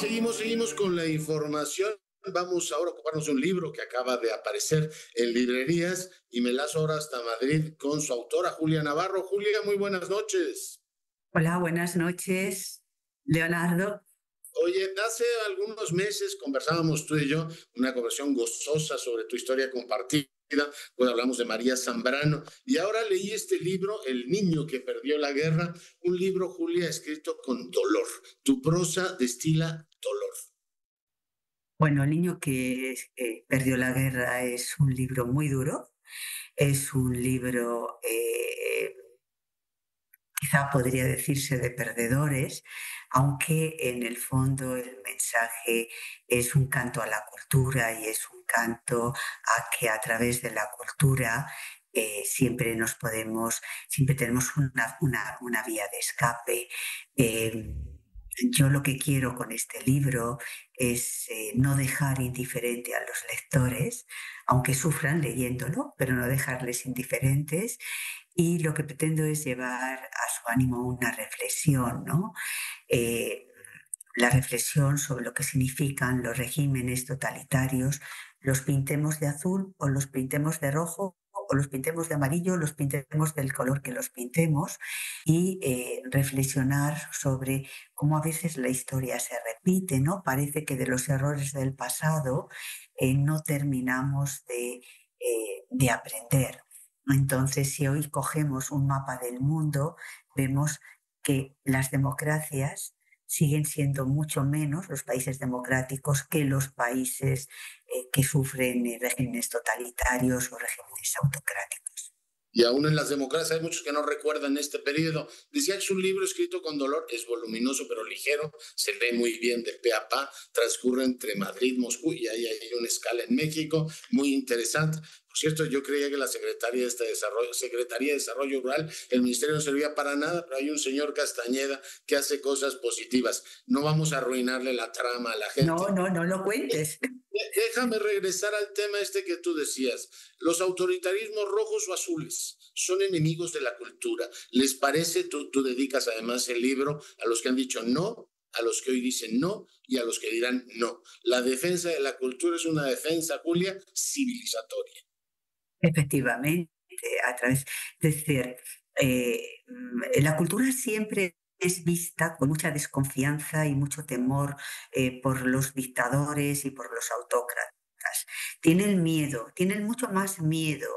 seguimos con la información. Vamos ahora a ocuparnos de un libro que acaba de aparecer en librerías y me lazo ahora hasta Madrid con su autora, Julia Navarro. Julia, muy buenas noches. Hola, buenas noches, Leonardo. Oye, hace algunos meses conversábamos tú y yo, una conversación gozosa sobre tu historia compartida, cuando hablamos de María Zambrano, y ahora leí este libro, El niño que perdió la guerra, un libro, Julia, escrito con dolor. Tu prosa destila dolor. Bueno, El niño que perdió la guerra es un libro muy duro, es un libro quizá podría decirse de perdedores, aunque en el fondo el mensaje es un canto a la cultura y es un canto a que a través de la cultura siempre siempre tenemos una vía de escape. Eh, yo lo que quiero con este libro es no dejar indiferente a los lectores, aunque sufran leyéndolo, pero no dejarles indiferentes, y lo que pretendo es llevar a su ánimo una reflexión, ¿no? Eh, la reflexión sobre lo que significan los regímenes totalitarios, los pintemos de azul o los pintemos de rojo o los pintemos de amarillo, los pintemos del color que los pintemos, y reflexionar sobre cómo a veces la historia se repite, ¿no? Parece que de los errores del pasado no terminamos de aprender. Entonces, si hoy cogemos un mapa del mundo, vemos que las democracias siguen siendo mucho menos los países democráticos que los países que sufren regímenes totalitarios o regímenes autocráticos. Y aún en las democracias hay muchos que no recuerdan este periodo. Decía que es un libro escrito con dolor, es voluminoso pero ligero, se lee muy bien de pe a pa, transcurre entre Madrid, Moscú y ahí hay una escala en México, muy interesante. Por cierto, yo creía que la Secretaría de Desarrollo Rural, el ministerio no servía para nada, pero hay un señor Castañeda que hace cosas positivas. No vamos a arruinarle la trama a la No, gente. no, no lo cuentes. Déjame regresar al tema este que tú decías. Los autoritarismos rojos o azules son enemigos de la cultura. ¿Les parece? Tú dedicas además el libro a los que han dicho no, a los que hoy dicen no y a los que dirán no. La defensa de la cultura es una defensa, Julia, civilizatoria. Efectivamente, es decir, la cultura siempre es vista con mucha desconfianza y mucho temor por los dictadores y por los autócratas. Tienen mucho más miedo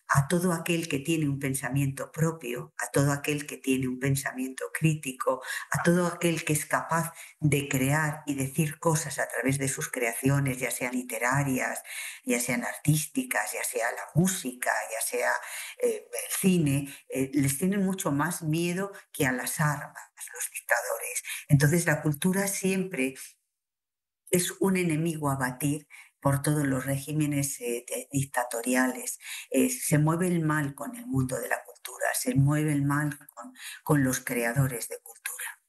a todo aquel que tiene un pensamiento propio, a todo aquel que tiene un pensamiento crítico, a todo aquel que es capaz de crear y decir cosas a través de sus creaciones, ya sean literarias, ya sean artísticas, ya sea la música, ya sea el cine. Les tienen mucho más miedo que a las armas, los dictadores. Entonces la cultura siempre es un enemigo a batir por todos los regímenes dictatoriales. Se mueve el mal con el mundo de la cultura, se mueve el mal con los creadores de cultura.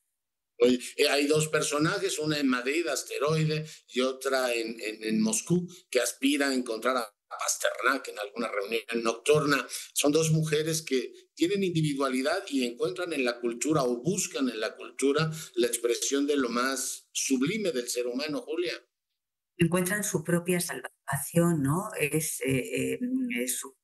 Hay dos personajes, una en Madrid, Asteroide, y otra en Moscú, que aspira a encontrar a Pasternak en alguna reunión nocturna. Son dos mujeres que tienen individualidad y encuentran en la cultura o buscan en la cultura la expresión de lo más sublime del ser humano, Julia. Encuentran su propia salvación, ¿no? Es su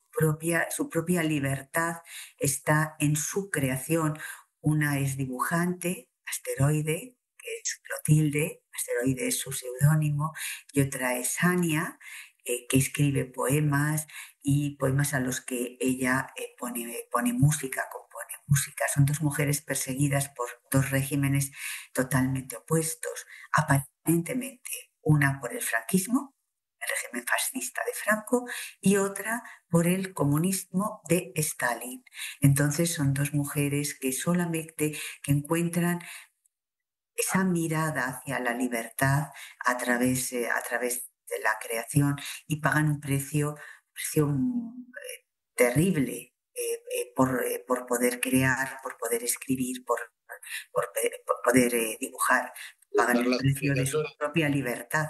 propia libertad está en su creación. Una es dibujante, Asteroide, que es Clotilde, Asteroide es su seudónimo, y otra es Ania, que escribe poemas, y poemas a los que ella pone música, compone música. Son dos mujeres perseguidas por dos regímenes totalmente opuestos, aparentemente. Una por el franquismo, el régimen fascista de Franco, y otra por el comunismo de Stalin. Entonces son dos mujeres que solamente que encuentran esa mirada hacia la libertad a través de la creación, y pagan un precio terrible por poder crear, por poder escribir, por poder dibujar. Pagan Buscar el la precio de su civilización. propia libertad.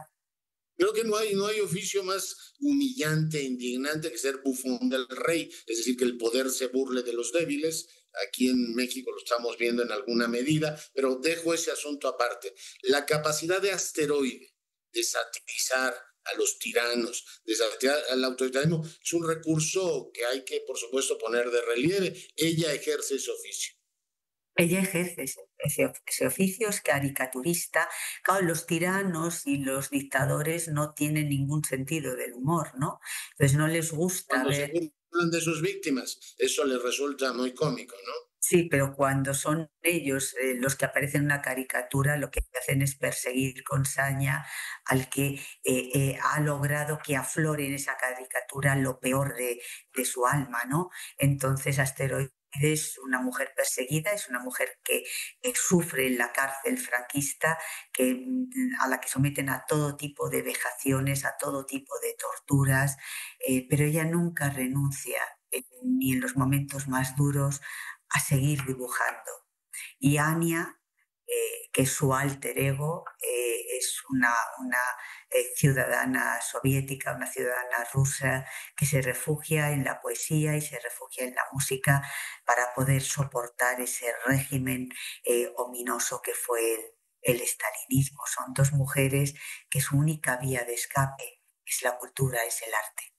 Creo que no hay oficio más humillante e indignante que ser bufón del rey, es decir, que el poder se burle de los débiles. Aquí en México lo estamos viendo en alguna medida, pero dejo ese asunto aparte. La capacidad de Asteroide de satirizar a los tiranos, de satirizar al autoritarismo, es un recurso que hay que, por supuesto, poner de relieve. Ella ejerce ese oficio. Ella ejerce ese oficio, es caricaturista. Claro, los tiranos y los dictadores no tienen ningún sentido del humor, ¿no? Entonces no les gusta Cuando se ver. burlan de sus víctimas, eso les resulta muy cómico, ¿no? Sí, pero cuando son ellos los que aparecen en una caricatura, lo que hacen es perseguir con saña al que ha logrado que aflore en esa caricatura lo peor de su alma, ¿no? Entonces, Asteroide es una mujer perseguida, es una mujer que sufre en la cárcel franquista, a la que someten a todo tipo de vejaciones, a todo tipo de torturas, pero ella nunca renuncia, ni en los momentos más duros, a seguir dibujando. Y Anya, que es su alter ego, es una ciudadana soviética, una ciudadana rusa que se refugia en la poesía y se refugia en la música para poder soportar ese régimen ominoso que fue el estalinismo. Son dos mujeres que su única vía de escape es la cultura, es el arte.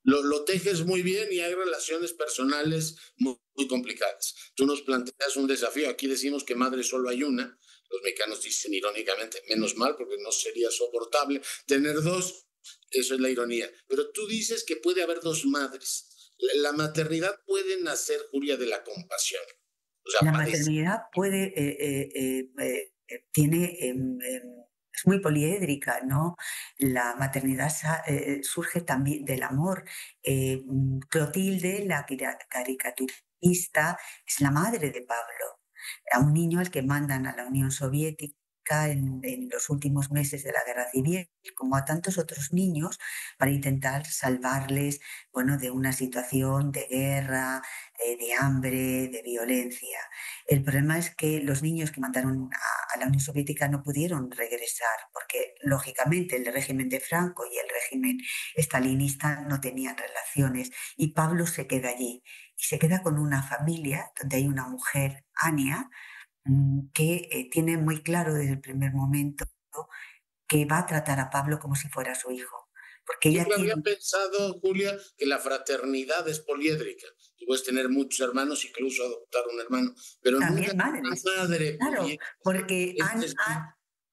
Lo tejes muy bien y hay relaciones personales muy complicadas. Tú nos planteas un desafío. Aquí decimos que madre solo hay una. Los mexicanos dicen irónicamente, menos mal, porque no sería soportable tener dos. Eso es la ironía. Pero tú dices que puede haber dos madres. La maternidad puede nacer, Julia, de la compasión. O sea, La parece. maternidad tiene, es muy poliédrica, ¿no? La maternidad surge también del amor. Clotilde, la caricaturista, es la madre de Pablo, a un niño al que mandan a la Unión Soviética en los últimos meses de la Guerra Civil, como a tantos otros niños, para intentar salvarles, bueno, de una situación de guerra, de hambre, de violencia. El problema es que los niños que mandaron a la Unión Soviética no pudieron regresar, porque lógicamente el régimen de Franco y el régimen estalinista no tenían relaciones, y Pablo se queda allí y se queda con una familia donde hay una mujer, Ania, que tiene muy claro desde el primer momento, ¿no?, que va a tratar a Pablo como si fuera su hijo, porque ella Siempre había tiene. pensado, Julia, que la fraternidad es poliédrica. Tú puedes tener muchos hermanos, incluso adoptar un hermano, pero nunca También madres, una madre claro, pudiera. porque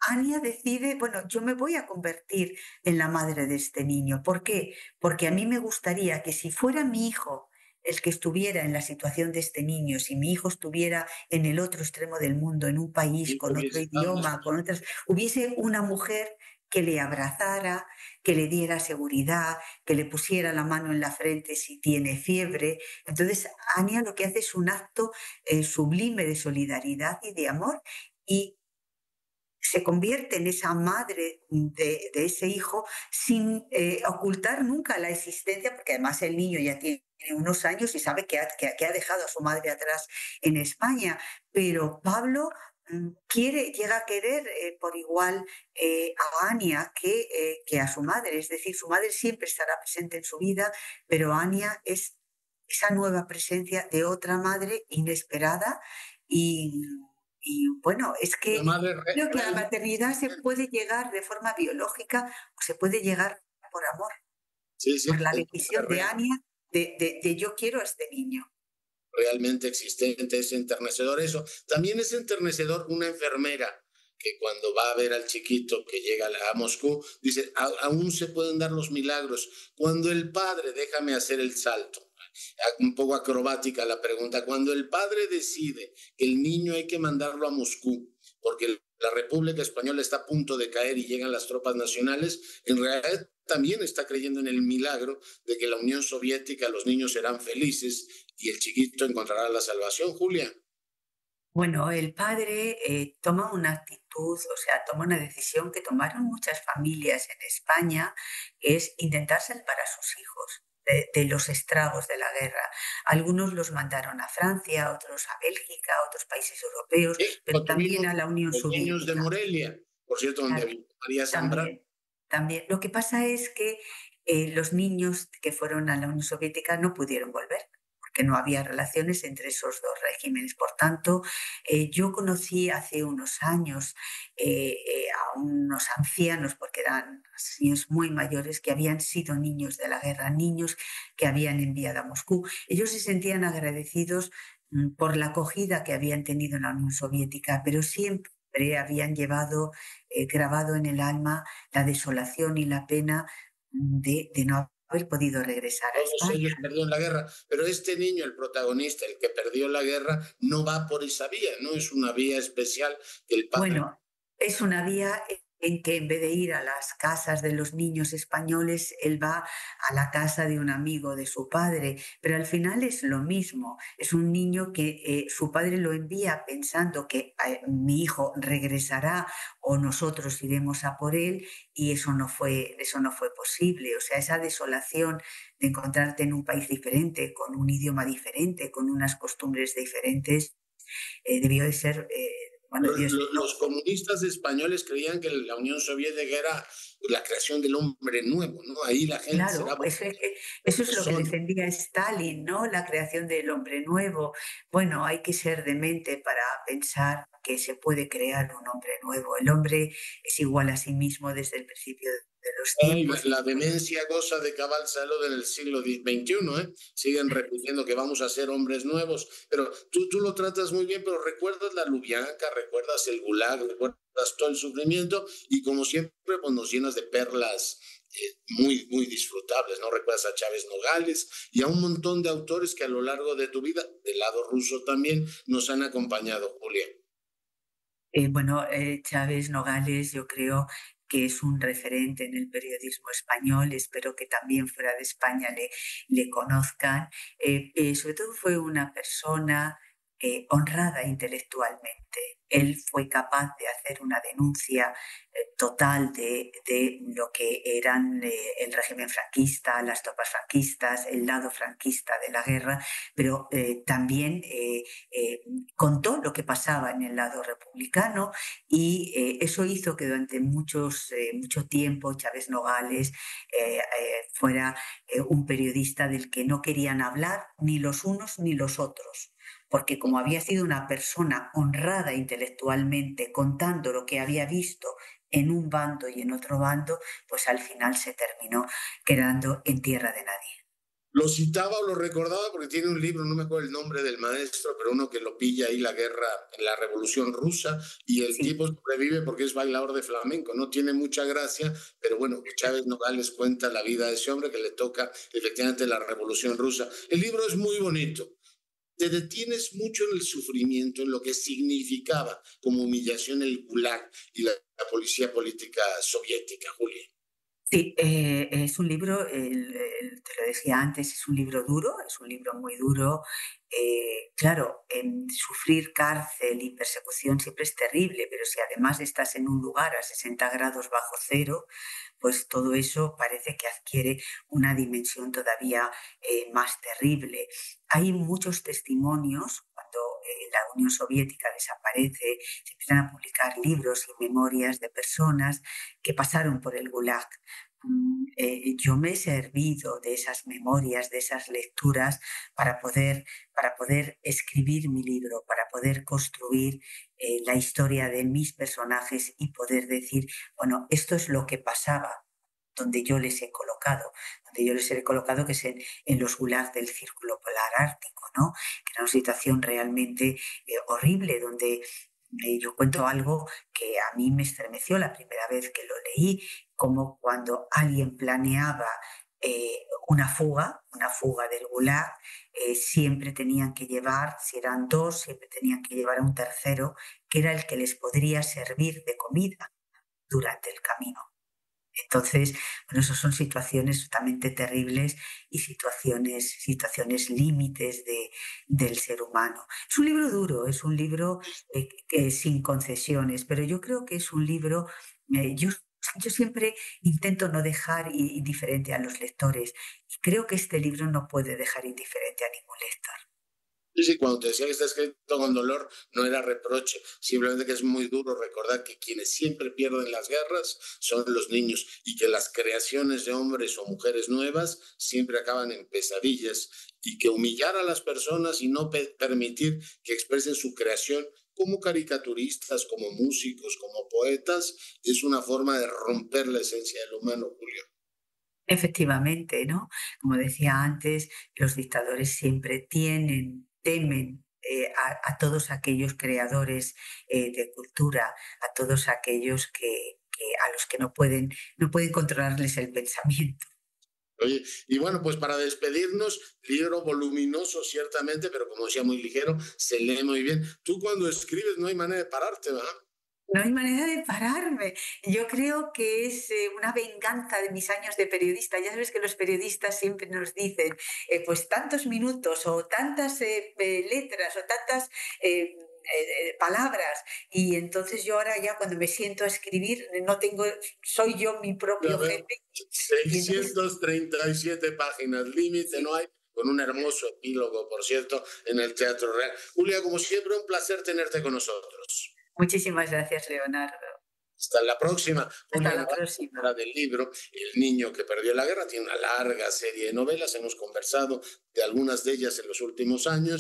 Ania decide, bueno, yo me voy a convertir en la madre de este niño. ¿Por qué? Porque a mí me gustaría que si fuera mi hijo el que estuviera en la situación de este niño, si mi hijo estuviera en el otro extremo del mundo, en un país Y con otro idioma, con otras, hubiese una mujer que le abrazara, que le diera seguridad, que le pusiera la mano en la frente si tiene fiebre. Entonces, Ania lo que hace es un acto sublime de solidaridad y de amor, y se convierte en esa madre de ese hijo sin ocultar nunca la existencia, porque además el niño ya tiene unos años y sabe que ha dejado a su madre atrás en España, pero Pablo llega a querer por igual a Ania que a su madre, es decir, su madre siempre estará presente en su vida, pero Ania es esa nueva presencia de otra madre inesperada. Y, y bueno, es la que madre creo que a la realmente. maternidad se puede llegar de forma biológica o se puede llegar por amor, Sí, sí, por la es decisión de Ania de yo quiero a este niño. realmente existente, es enternecedor eso. También es enternecedor una enfermera que cuando va a ver al chiquito que llega a Moscú, dice, aún se pueden dar los milagros. Cuando el padre, déjame hacer el salto, un poco acrobática la pregunta, cuando el padre decide que el niño hay que mandarlo a Moscú, porque la República Española está a punto de caer y llegan las tropas nacionales, en realidad también está creyendo en el milagro de que la Unión Soviética, los niños serán felices y el chiquito encontrará la salvación, Julia. Bueno, el padre toma una actitud, o sea, toma una decisión que tomaron muchas familias en España, que es intentar salvar a sus hijos de los estragos de la guerra. Algunos los mandaron a Francia, otros a Bélgica, a otros países europeos, pero Como también tuvimos a la Unión los niños de Soviética. Morelia, por cierto, donde Claro, había María Zambrano. también. también. Lo que pasa es que los niños que fueron a la Unión Soviética no pudieron volver, porque no había relaciones entre esos dos regímenes. Por tanto, yo conocí hace unos años a unos ancianos, porque eran niños muy mayores, que habían sido niños de la guerra, niños que habían enviado a Moscú. Ellos se sentían agradecidos por la acogida que habían tenido en la Unión Soviética, pero siempre habían llevado grabado en el alma la desolación y la pena de no haber podido regresar a Todos España. ellos perdieron la guerra, pero este niño, el protagonista, el que perdió la guerra, no va por esa vía, no es una vía especial que el padre. Bueno, es una vía en que en vez de ir a las casas de los niños españoles, él va a la casa de un amigo de su padre, pero al final es lo mismo. Es un niño que su padre lo envía pensando que mi hijo regresará o nosotros iremos a por él, y eso no fue posible. O sea, esa desolación de encontrarte en un país diferente, con un idioma diferente, con unas costumbres diferentes, debió de ser, bueno, debió de ser, Los comunistas españoles creían que la Unión Soviética era la creación del hombre nuevo, ¿no? Ahí la gente será claro, eso es lo que son. defendía Stalin, ¿no? La creación del hombre nuevo. Bueno, hay que ser demente para pensar que se puede crear un hombre nuevo. El hombre es igual a sí mismo desde el principio de los tiempos. La demencia goza de cabal salud en el siglo XXI, ¿eh? Siguen repitiendo que vamos a ser hombres nuevos, pero tú lo tratas muy bien, pero recuerdas la Lubyanka, recuerdas el Gulag, recuerdas todo el sufrimiento y como siempre pues nos llenas de perlas muy, muy disfrutables, ¿no? Recuerdas a Chávez Nogales y a un montón de autores que a lo largo de tu vida, del lado ruso también, nos han acompañado, Julia. Bueno, Chávez Nogales, yo creo que es un referente en el periodismo español. Espero que también fuera de España le conozcan. Sobre todo fue una persona honrada intelectualmente. Él fue capaz de hacer una denuncia total de lo que eran el régimen franquista, las tropas franquistas, el lado franquista de la guerra, pero también contó lo que pasaba en el lado republicano, y eso hizo que durante mucho tiempo Chávez Nogales fuera un periodista del que no querían hablar ni los unos ni los otros, porque como había sido una persona honrada intelectualmente, contando lo que había visto en un bando y en otro bando, pues al final se terminó quedando en tierra de nadie. Lo citaba o lo recordaba porque tiene un libro, no me acuerdo el nombre del maestro, pero uno que lo pilla ahí la guerra, la revolución rusa, y el Sí. tipo sobrevive porque es bailador de flamenco. No tiene mucha gracia, pero bueno, Chávez Nogales cuenta la vida de ese hombre que le toca efectivamente la revolución rusa. El libro es muy bonito. Te detienes mucho en el sufrimiento, en lo que significaba como humillación el Gulag y la policía política soviética, Julia. Sí, es un libro, te lo decía antes, es un libro duro, es un libro muy duro. Claro, sufrir cárcel y persecución siempre es terrible, pero si además estás en un lugar a 60 grados bajo cero, pues todo eso parece que adquiere una dimensión todavía más terrible. Hay muchos testimonios cuando la Unión Soviética desaparece, se empiezan a publicar libros y memorias de personas que pasaron por el Gulag. Yo me he servido de esas memorias, de esas lecturas, para poder escribir mi libro, para poder construir la historia de mis personajes y poder decir, bueno, esto es lo que pasaba donde yo les he colocado, que es en los gulags del Círculo Polar Ártico, ¿no? Que era una situación realmente horrible, donde yo cuento algo que a mí me estremeció la primera vez que lo leí, como cuando alguien planeaba una fuga del Gulag, siempre tenían que llevar, si eran dos, siempre tenían que llevar a un tercero, que era el que les podría servir de comida durante el camino. Entonces, bueno, esas son situaciones totalmente terribles y situaciones límites del ser humano. Es un libro duro, es un libro sin concesiones, pero yo creo que es un libro, yo siempre intento no dejar indiferente a los lectores, y creo que este libro no puede dejar indiferente a ningún lector. Sí, sí, cuando te decía que está escrito con dolor, no era reproche, simplemente que es muy duro recordar que quienes siempre pierden las guerras son los niños y que las creaciones de hombres o mujeres nuevas siempre acaban en pesadillas y que humillar a las personas y no permitir que expresen su creación como caricaturistas, como músicos, como poetas, es una forma de romper la esencia del humano, Julio. Efectivamente, ¿no? Como decía antes, los dictadores siempre temen a todos aquellos creadores de cultura, a todos aquellos a los que no pueden controlarles el pensamiento. Oye, y bueno, pues para despedirnos, libro voluminoso ciertamente, pero como decía, muy ligero, se lee muy bien. Tú cuando escribes no hay manera de pararte, ¿verdad? No hay manera de pararme. Yo creo que es una venganza de mis años de periodista. Ya sabes que los periodistas siempre nos dicen, pues tantos minutos o tantas letras o tantas palabras. Y entonces yo ahora ya cuando me siento a escribir, no tengo, soy yo mi Ya propio veo, jefe. Y entonces, 637 páginas, límite no sí, hay, con un hermoso epílogo, por cierto, en el Teatro Real. Julia, como siempre, un placer tenerte con nosotros. muchísimas gracias, Leonardo. Hasta la próxima. Hasta Julia la Navarro, próxima. autora del libro El niño que perdió la guerra, tiene una larga serie de novelas. Hemos conversado de algunas de ellas en los últimos años.